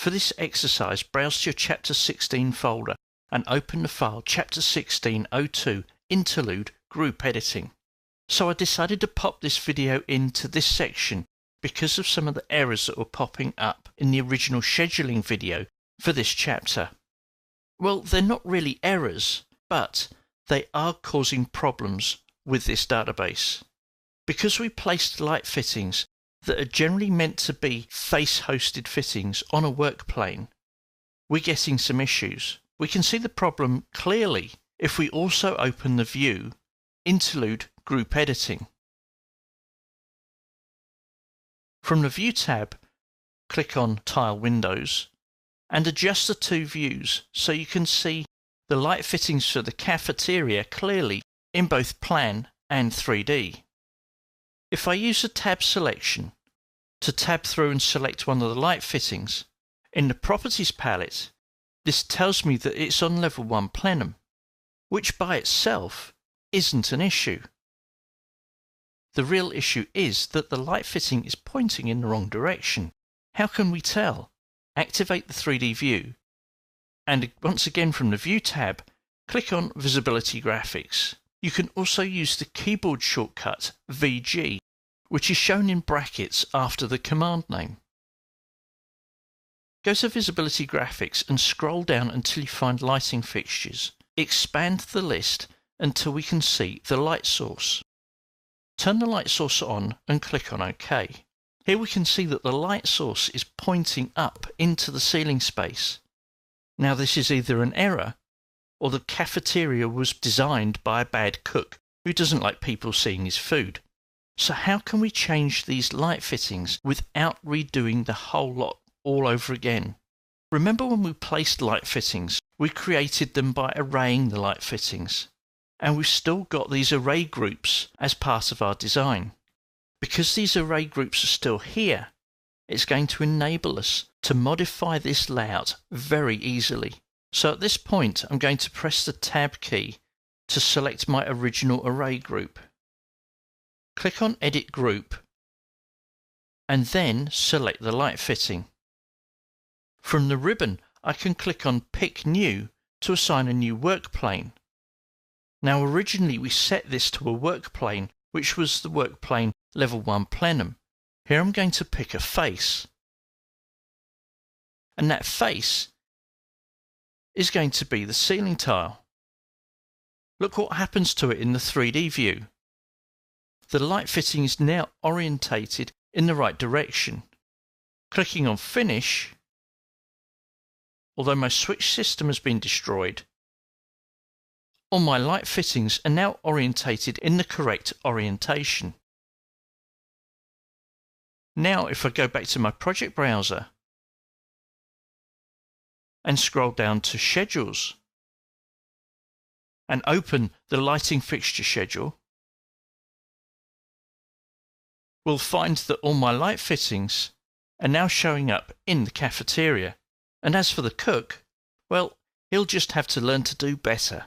For this exercise, browse to your Chapter 16 folder and open the file Chapter 1602 Interlude Group Editing. So I decided to pop this video into this section because of some of the errors that were popping up in the original scheduling video for this chapter. Well, they're not really errors, but they are causing problems with this database. Because we placed light fittings that are generally meant to be face-hosted fittings on a work plane, we're getting some issues. We can see the problem clearly if we also open the view Interlude Group Editing. From the View tab, click on Tile Windows and adjust the two views so you can see the light fittings for the cafeteria clearly in both plan and 3D. If I use the tab selection to tab through and select one of the light fittings, in the Properties palette, this tells me that it's on level 1 plenum, which by itself isn't an issue. The real issue is that the light fitting is pointing in the wrong direction. How can we tell? Activate the 3D view, and once again from the View tab, click on Visibility Graphics. You can also use the keyboard shortcut VG, which is shown in brackets after the command name. Go to Visibility Graphics and scroll down until you find Lighting Fixtures. Expand the list until we can see the light source. Turn the light source on and click on OK. Here we can see that the light source is pointing up into the ceiling space. Now this is either an error or the cafeteria was designed by a bad cook who doesn't like people seeing his food. So how can we change these light fittings without redoing the whole lot all over again? Remember when we placed light fittings, we created them by arraying the light fittings, and we've still got these array groups as part of our design. Because these array groups are still here, it's going to enable us to modify this layout very easily. So at this point, I'm going to press the Tab key to select my original array group. Click on Edit Group and then select the light fitting. From the ribbon, I can click on Pick New to assign a new work plane. Now originally we set this to a work plane, which was the work plane level 1 plenum. Here I'm going to pick a face. And that face is going to be the ceiling tile. Look what happens to it in the 3D view. The light fitting is now orientated in the right direction. Clicking on Finish, although my switch system has been destroyed, all my light fittings are now orientated in the correct orientation. Now if I go back to my project browser and scroll down to Schedules and open the lighting fixture schedule, we'll find that all my light fittings are now showing up in the cafeteria. And as for the cook, well, he'll just have to learn to do better.